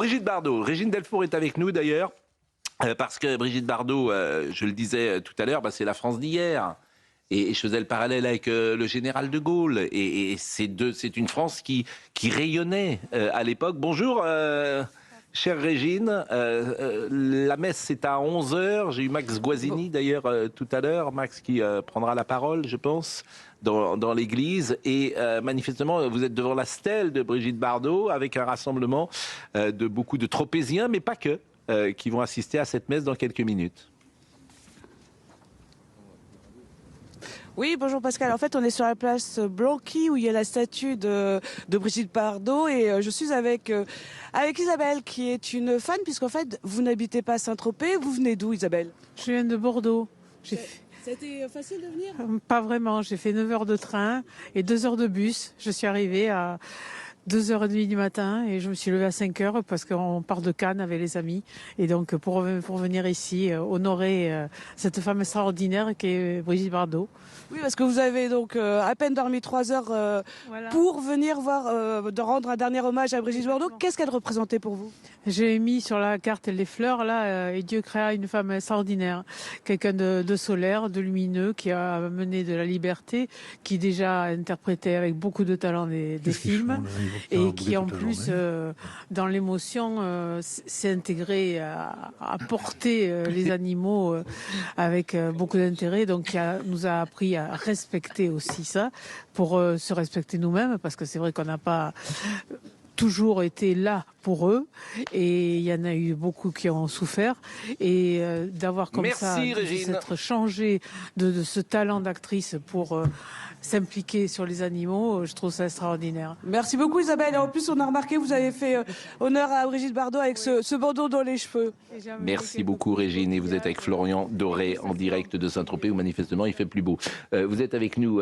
Brigitte Bardot, Régine Delfour est avec nous d'ailleurs, parce que Brigitte Bardot, je le disais tout à l'heure, c'est la France d'hier. Et je faisais le parallèle avec le général de Gaulle. Et c'est une France qui rayonnait à l'époque. Bonjour, chère Régine. La messe, c'est à 11 heures. J'ai eu Max Guazzini, d'ailleurs, tout à l'heure. Max qui prendra la parole, je pense, dans l'église. Et manifestement, vous êtes devant la stèle de Brigitte Bardot, avec un rassemblement de beaucoup de tropéziens, mais pas que, qui vont assister à cette messe dans quelques minutes. Oui, bonjour Pascal. En fait, on est sur la place Blanqui où il y a la statue de Brigitte Bardot et je suis avec Isabelle qui est une fan puisqu'en fait, vous n'habitez pas à Saint-Tropez. Vous venez d'où, Isabelle? Je viens de Bordeaux. C'était facile de venir? Pas vraiment. J'ai fait 9 heures de train et 2 heures de bus. Je suis arrivée à 2h30 du matin et je me suis levée à 5 heures parce qu'on part de Cannes avec les amis. Et donc pour venir ici honorer cette femme extraordinaire qui est Brigitte Bardot. Oui, parce que vous avez donc à peine dormi 3 heures Voilà. pour venir de rendre un dernier hommage à Brigitte Bardot. Qu'est-ce qu'elle représentait pour vous? J'ai mis sur la carte les fleurs là et Dieu créa une femme extraordinaire, quelqu'un de solaire, de lumineux, qui a mené de la liberté, qui déjà interprétait avec beaucoup de talent des films et qui en plus dans l'émotion s'est intégré à porter les animaux avec beaucoup d'intérêt, donc qui nous a appris à respecter aussi ça pour se respecter nous-mêmes, parce que c'est vrai qu'on n'a pas toujours été là pour eux et il y en a eu beaucoup qui ont souffert et d'avoir comme ça s'être changé de ce talent d'actrice pour s'impliquer sur les animaux, je trouve ça extraordinaire. Merci beaucoup Isabelle. Et en plus, on a remarqué que vous avez fait honneur à Brigitte Bardot avec ce bandeau dans les cheveux. Merci beaucoup Régine. Et vous êtes avec Florian Doré en direct de Saint-Tropez où manifestement il fait plus beau. Vous êtes avec nous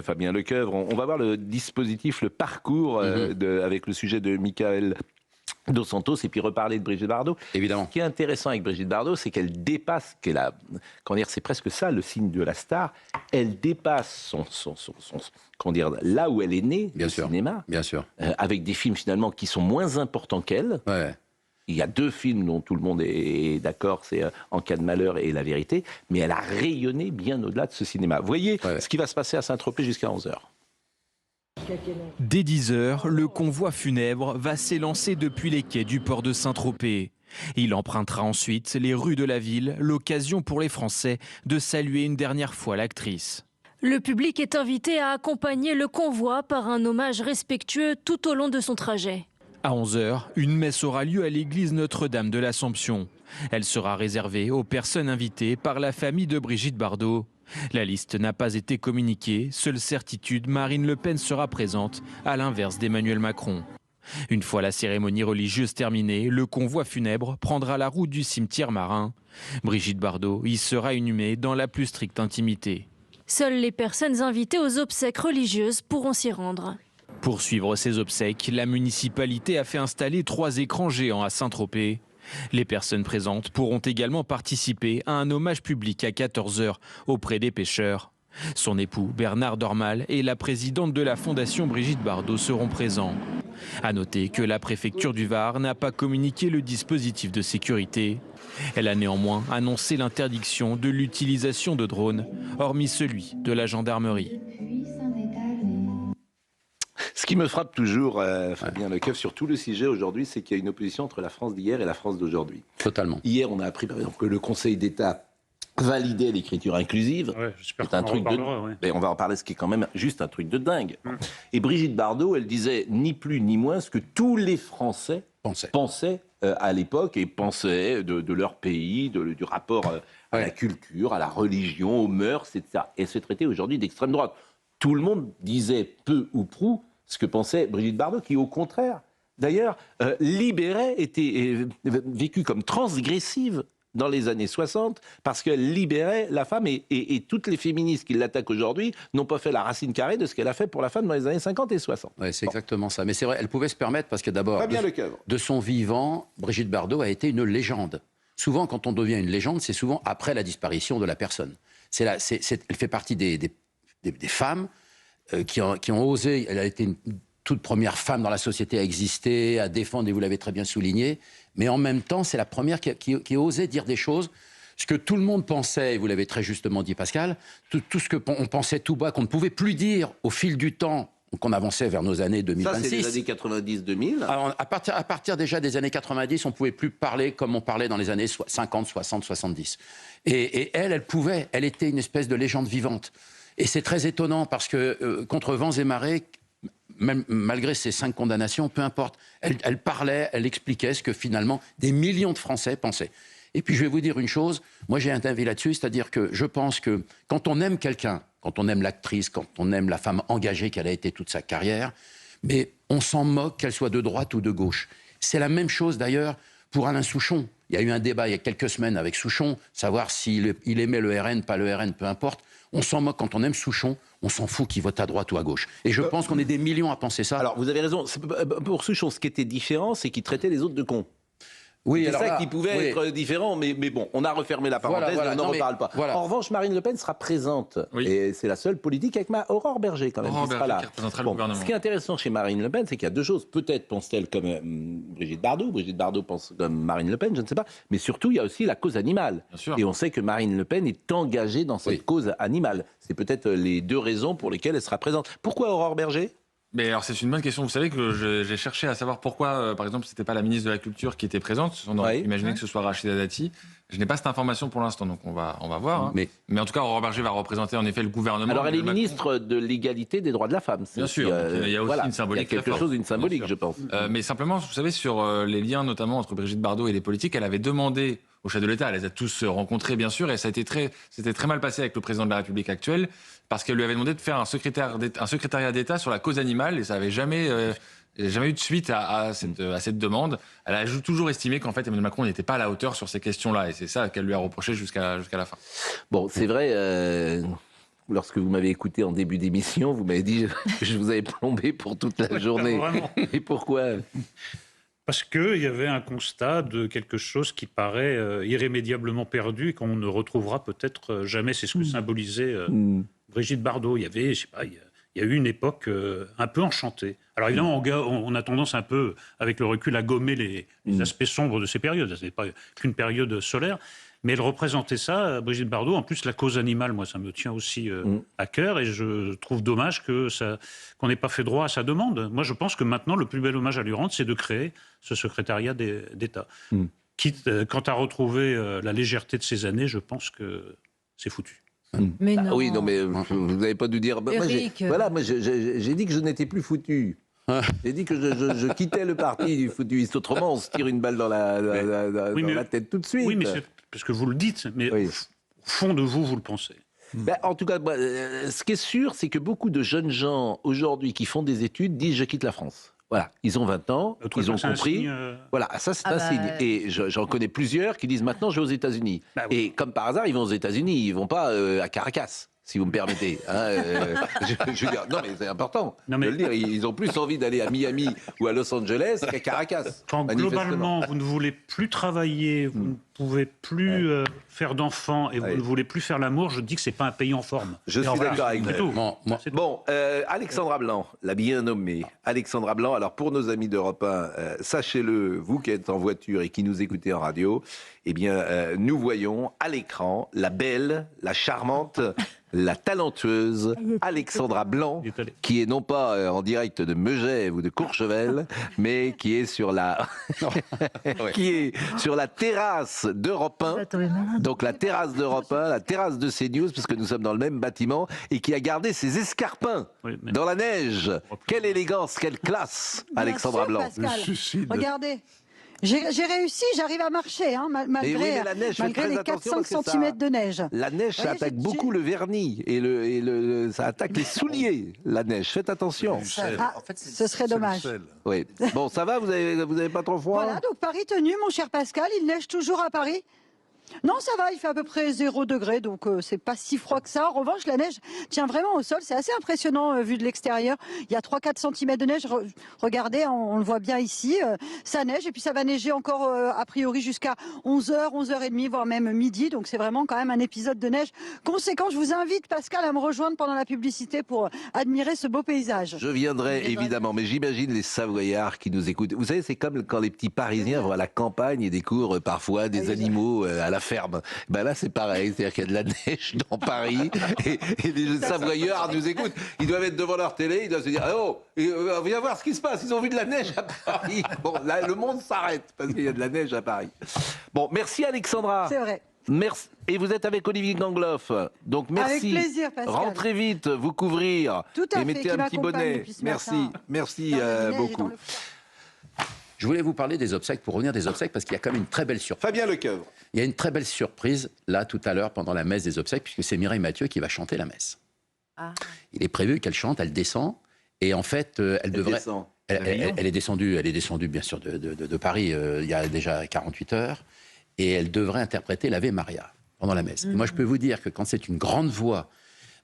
Fabien Lecoeuvre. On va voir le dispositif, le parcours avec le sujet de Michael Dos Santos et puis reparler de Brigitte Bardot. Évidemment. Ce qui est intéressant avec Brigitte Bardot, c'est qu'elle dépasse, c'est presque ça le signe de la star, elle dépasse là où elle est née, bien le sûr, cinéma, bien sûr. Avec des films finalement qui sont moins importants qu'elle. Ouais. Il y a 2 films dont tout le monde est d'accord, c'est En cas de malheur et La vérité, mais elle a rayonné bien au-delà de ce cinéma. Vous voyez ce qui va se passer à Saint-Tropez jusqu'à 11h. Dès 10h, le convoi funèbre va s'élancer depuis les quais du port de Saint-Tropez. Il empruntera ensuite les rues de la ville, l'occasion pour les Français de saluer une dernière fois l'actrice. Le public est invité à accompagner le convoi par un hommage respectueux tout au long de son trajet. À 11h, une messe aura lieu à l'église Notre-Dame de l'Assomption. Elle sera réservée aux personnes invitées par la famille de Brigitte Bardot. La liste n'a pas été communiquée, seule certitude, Marine Le Pen sera présente, à l'inverse d'Emmanuel Macron. Une fois la cérémonie religieuse terminée, le convoi funèbre prendra la route du cimetière marin. Brigitte Bardot y sera inhumée dans la plus stricte intimité. Seules les personnes invitées aux obsèques religieuses pourront s'y rendre. Pour suivre ces obsèques, la municipalité a fait installer 3 écrans géants à Saint-Tropez. Les personnes présentes pourront également participer à un hommage public à 14h auprès des pêcheurs. Son époux Bernard Dormal et la présidente de la fondation Brigitte Bardot seront présents. À noter que la préfecture du Var n'a pas communiqué le dispositif de sécurité. Elle a néanmoins annoncé l'interdiction de l'utilisation de drones, hormis celui de la gendarmerie. Ce qui me frappe toujours, Fabien Lecoeuvre, sur tout le sujet aujourd'hui, c'est qu'il y a une opposition entre la France d'hier et la France d'aujourd'hui. Totalement. Hier, on a appris par exemple que le Conseil d'État validait l'écriture inclusive. Ouais, c'est un truc on va en parler, ce qui est quand même juste un truc de dingue. Et Brigitte Bardot, elle disait ni plus ni moins ce que tous les Français pensaient à l'époque et pensaient de leur pays, du rapport à la culture, à la religion, aux mœurs, etc. Et se traité aujourd'hui d'extrême droite. Tout le monde disait peu ou prou ce que pensait Brigitte Bardot, qui au contraire, d'ailleurs, libérait, était vécue comme transgressive dans les années 60, parce qu'elle libérait la femme, et toutes les féministes qui l'attaquent aujourd'hui n'ont pas fait la racine carrée de ce qu'elle a fait pour la femme dans les années 50 et 60. Oui, c'est exactement ça. Mais c'est vrai, elle pouvait se permettre, parce que d'abord, de son vivant, Brigitte Bardot a été une légende. Souvent, quand on devient une légende, c'est souvent après la disparition de la personne. Elle fait partie des femmes qui ont osé. Elle a été toute première femme dans la société à exister, à défendre, et vous l'avez très bien souligné. Mais en même temps, c'est la première qui osait dire des choses. Ce que tout le monde pensait, et vous l'avez très justement dit Pascal, tout ce qu'on pensait tout bas, qu'on ne pouvait plus dire au fil du temps, qu'on avançait vers nos années 2026. Ça, c'est les années 90-2000. À partir déjà des années 90, on ne pouvait plus parler comme on parlait dans les années 50, 60, 70. Et elle était une espèce de légende vivante. Et c'est très étonnant parce que contre vents et marées, même malgré ces 5 condamnations, peu importe, elle parlait, elle expliquait ce que finalement des millions de Français pensaient. Et puis je vais vous dire une chose, moi j'ai un avis là-dessus, c'est-à-dire que je pense que quand on aime quelqu'un, quand on aime l'actrice, quand on aime la femme engagée qu'elle a été toute sa carrière, mais on s'en moque qu'elle soit de droite ou de gauche. C'est la même chose d'ailleurs pour Alain Souchon. Il y a eu un débat il y a quelques semaines avec Souchon, savoir s'il aimait le RN, pas le RN, peu importe. On s'en moque quand on aime Souchon, on s'en fout qu'il vote à droite ou à gauche. Et je pense qu'on est des millions à penser ça. Alors vous avez raison, pour Souchon, ce qui était différent, c'est qu'il traitait les autres de cons. Oui, c'est ça qui pouvait être différent, mais bon, on a refermé la parenthèse, mais on n'en reparle pas. Voilà. En revanche, Marine Le Pen sera présente, et c'est la seule politique avec Aurore Berger quand même qui sera là. Qui représentera le gouvernement. Ce qui est intéressant chez Marine Le Pen, c'est qu'il y a 2 choses. Peut-être pense-t-elle comme Brigitte Bardot pense comme Marine Le Pen, je ne sais pas, mais surtout il y a aussi la cause animale. Et on sait que Marine Le Pen est engagée dans cette cause animale. C'est peut-être les 2 raisons pour lesquelles elle sera présente. Pourquoi Aurore Berger ? Mais alors c'est une bonne question. Vous savez que j'ai cherché à savoir pourquoi, par exemple, c'était pas la ministre de la Culture qui était présente. On aurait imaginé que ce soit Rachida Dati. Je n'ai pas cette information pour l'instant, donc on va voir. Hein. Mais en tout cas, Aurore Berger va représenter en effet le gouvernement. Alors elle est ministre de l'égalité des droits de la femme. Bien sûr. Il y a aussi une symbolique. Il y a quelque chose d'une symbolique, je pense. Mais simplement, vous savez, sur les liens notamment entre Brigitte Bardot et les politiques, elle avait demandé au chef de l'État, elle les a tous rencontrés bien sûr, et c'était très mal passé avec le président de la République actuelle, parce qu'elle lui avait demandé de faire un secrétariat d'État sur la cause animale, et ça n'avait jamais eu de suite à cette demande. Elle a toujours estimé qu'en fait Emmanuel Macron n'était pas à la hauteur sur ces questions-là, et c'est ça qu'elle lui a reproché jusqu'à la fin. Bon, c'est vrai... Lorsque vous m'avez écouté en début d'émission, vous m'avez dit que je vous avais plombé pour toute la journée. Et pourquoi ? Parce qu'il y avait un constat de quelque chose qui paraît irrémédiablement perdu et qu'on ne retrouvera peut-être jamais. C'est ce que symbolisait Brigitte Bardot. Il y avait, je sais pas, il y a eu une époque un peu enchantée. Alors évidemment, on a tendance un peu, avec le recul, à gommer les aspects sombres de ces périodes. Ce n'est pas qu'une période solaire. Mais elle représentait ça, Brigitte Bardot. En plus, la cause animale, moi, ça me tient aussi à cœur. Et je trouve dommage qu'on n'ait pas fait droit à sa demande. Moi, je pense que maintenant, le plus bel hommage à lui rendre, c'est de créer ce secrétariat d'État. Quitte, quant à retrouver la légèreté de ces années, je pense que c'est foutu. Mais non. Oui, non, mais vous n'avez pas dû dire... Eric, moi, j'ai dit que je n'étais plus foutu. J'ai dit que je quittais le parti du foutuiste. Autrement, on se tire une balle dans la tête tout de suite. Oui, mais c'est parce que vous le dites, mais au fond de vous, vous le pensez. En tout cas, ce qui est sûr, c'est que beaucoup de jeunes gens, aujourd'hui, qui font des études, disent « je quitte la France ». Voilà, ils ont 20 ans, ils ont compris. Voilà, ça c'est un signe. Et j'en connais plusieurs qui disent « maintenant, je vais aux États-Unis ». Et comme par hasard, ils vont aux États-Unis, ils ne vont pas à Caracas. Si vous me permettez. Je veux dire, non, mais c'est important de le dire. Ils ont plus envie d'aller à Miami ou à Los Angeles qu'à Caracas. Quand globalement, vous ne voulez plus travailler, vous ne pouvez plus faire d'enfants et vous ne voulez plus faire l'amour, je dis que ce n'est pas un pays en forme. Je suis d'accord avec vous. Bon, Alexandra Blanc, la bien nommée. Alexandra Blanc, alors pour nos amis d'Europe 1, sachez-le, vous qui êtes en voiture et qui nous écoutez en radio, eh bien, nous voyons à l'écran la belle, la charmante, la talentueuse Alexandra Blanc, qui est non pas en direct de Megève ou de Courchevel, mais qui est sur la terrasse d'Europe 1, donc la terrasse d'Europe 1, la terrasse de CNews, parce que nous sommes dans le même bâtiment, et qui a gardé ses escarpins dans la neige. Quelle élégance, quelle classe, Alexandra Blanc. Regardez. J'ai réussi, j'arrive à marcher, hein, malgré les 4-5 cm de neige. La neige, ça attaque beaucoup le vernis et ça attaque les souliers, la neige. Faites attention. En fait, ce serait dommage. Oui. Bon, ça va, vous avez pas trop froid? Voilà, donc Paris tenu, mon cher Pascal, il neige toujours à Paris? Non, ça va, il fait à peu près 0 degré, donc c'est pas si froid que ça. En revanche, la neige tient vraiment au sol, c'est assez impressionnant vu de l'extérieur. Il y a 3-4 cm de neige, regardez, on le voit bien ici, ça neige, et puis ça va neiger encore a priori jusqu'à 11h, 11h30, voire même midi, donc c'est vraiment quand même un épisode de neige conséquent. Je vous invite, Pascal, à me rejoindre pendant la publicité pour admirer ce beau paysage. Je viendrai évidemment, mais j'imagine les Savoyards qui nous écoutent. Vous savez, c'est comme quand les petits Parisiens vont à la campagne et découvrent parfois des animaux à la ferme. Ben là, c'est pareil, c'est-à-dire qu'il y a de la neige dans Paris et les Savoyards nous écoutent. Ils doivent être devant leur télé, ils doivent se dire « Oh, viens voir ce qui se passe, ils ont vu de la neige à Paris !» Bon, là, le monde s'arrête parce qu'il y a de la neige à Paris. Bon, merci Alexandra. C'est vrai. Merci. Et vous êtes avec Olivier Gangloff. Donc merci. Avec plaisir, Pascal. Rentrez vite, vous couvrir. Tout à et mettez un petit bonnet. Merci. Merci beaucoup. Je voulais vous parler des obsèques, pour revenir des obsèques, parce qu'il y a quand même une très belle surprise. Fabien Lecoeuvre. Il y a une très belle surprise, là, tout à l'heure, pendant la messe des obsèques, puisque c'est Mireille Mathieu qui va chanter la messe. Ah. Il est prévu qu'elle chante, elle descend, et en fait, elle devrait... Elle est descendue, bien sûr, de Paris il y a déjà 48 heures, et elle devrait interpréter l'Ave Maria pendant la messe. Et moi, je peux vous dire que quand c'est une grande voix...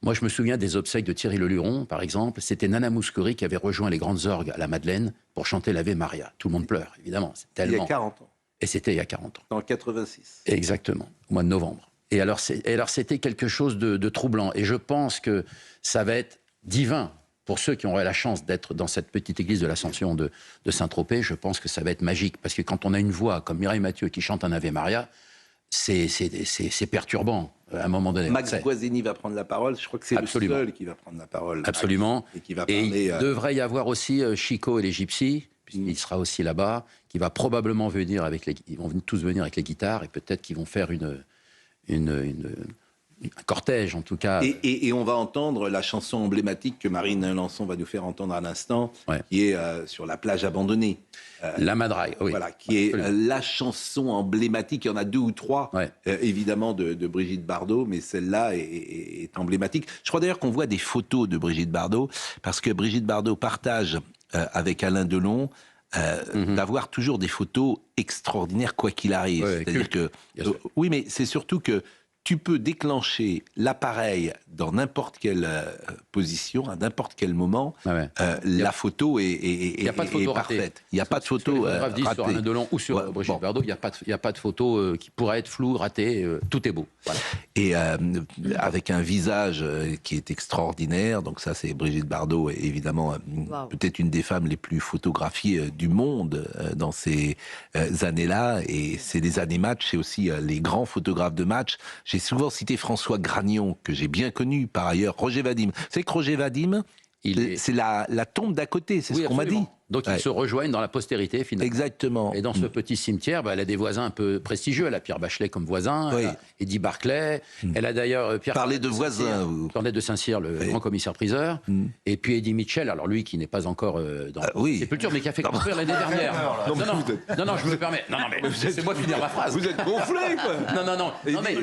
Moi, je me souviens des obsèques de Thierry Leluron, par exemple. C'était Nana Mouskouri qui avait rejoint les grandes orgues à la Madeleine pour chanter l'Ave Maria. Tout le monde pleure, évidemment. Tellement... Il y a 40 ans. Et c'était il y a 40 ans. En 86. Exactement, au mois de novembre. Et alors, c'était quelque chose de troublant. Et je pense que ça va être divin pour ceux qui auraient la chance d'être dans cette petite église de l'Ascension de Saint-Tropez. Je pense que ça va être magique. Parce que quand on a une voix comme Mireille Mathieu qui chante un Ave Maria, c'est perturbant à un moment donné. Max Guazzini va prendre la parole. Je crois que c'est le seul qui va prendre la parole. Absolument. Et qui va parler, il devrait y avoir aussi Chico et les Gypsies, puisqu'il sera aussi là-bas, qui va probablement venir ils vont tous venir avec les guitares et peut-être qu'ils vont faire un cortège, en tout cas. Et on va entendre la chanson emblématique que Marine Lançon va nous faire entendre à l'instant, qui est sur la plage abandonnée. La Madrague, oui. Voilà, qui est la chanson emblématique. Il y en a 2 ou 3, évidemment, de Brigitte Bardot, mais celle-là est emblématique. Je crois d'ailleurs qu'on voit des photos de Brigitte Bardot, parce que Brigitte Bardot partage avec Alain Delon d'avoir toujours des photos extraordinaires, quoi qu'il arrive. C'est-à-dire que... oui, mais c'est surtout que tu peux déclencher l'appareil dans n'importe quelle position, à n'importe quel moment. La photo est parfaite. Il n'y a pas de photo ratée. Sur Alain Delon ou sur Brigitte Bardot, il n'y a pas de photo qui pourrait être floue, ratée. Tout est beau. Voilà. Et avec un visage qui est extraordinaire. Donc ça, c'est Brigitte Bardot, évidemment, peut-être une des femmes les plus photographiées du monde dans ces années-là. Et c'est des années match. C'est aussi les grands photographes de match. J'ai souvent cité François Gragnon, que j'ai bien connu par ailleurs, Roger Vadim. C'est que Roger Vadim, c'est la tombe d'à côté, c'est ce qu'on m'a dit. Donc ils se rejoignent dans la postérité, finalement. Exactement. Et dans ce petit cimetière, elle a des voisins un peu prestigieux. Elle a Pierre Bachelet comme voisin, elle a Eddie Barclay. Elle a d'ailleurs Pierre... Parlez de voisins, vous. Cornet de Saint-Cyr, le grand commissaire-priseur. Et puis Eddie Mitchell, alors lui qui n'est pas encore dans la sépulture, mais qui a fait construire l'année dernière. Non, je me permets. Non, mais c'est moi finir ma phrase. Vous êtes gonflé, quoi. Non, mais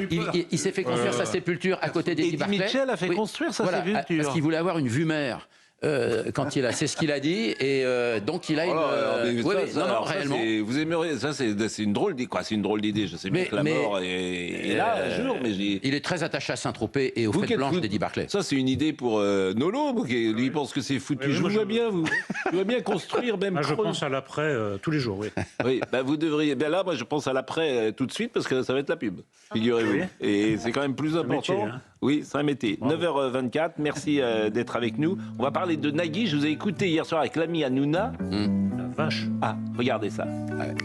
il s'est fait construire sa sépulture à côté d'Eddie Barclay. Eddie Mitchell a fait construire sa sépulture. Parce qu'il voulait avoir une vue mer. Quand c'est ce qu'il a dit, et donc il a réellement. Vous aimeriez, ça c'est une drôle d'idée, quoi. C'est une drôle d'idée. Je sais bien que la mort est là un jour, mais il est très attaché à Saint-Tropez et aux fêtes blanches d'Eddie Barclay. Ça c'est une idée pour Nolo, qui lui pense que c'est foutu. Je vois bien, vous. Je vois bien construire même. Je pense à l'après tous les jours, oui. Oui, vous devriez. Là, moi je pense à l'après tout de suite parce que ça va être la pub. Figurez-vous. Et c'est quand même plus important. Oui, c'est un métier. 9h24, merci d'être avec nous. On va parler de Nagui. Je vous ai écouté hier soir avec l'ami Hanouna. La vache. Ah, regardez ça. Ouais.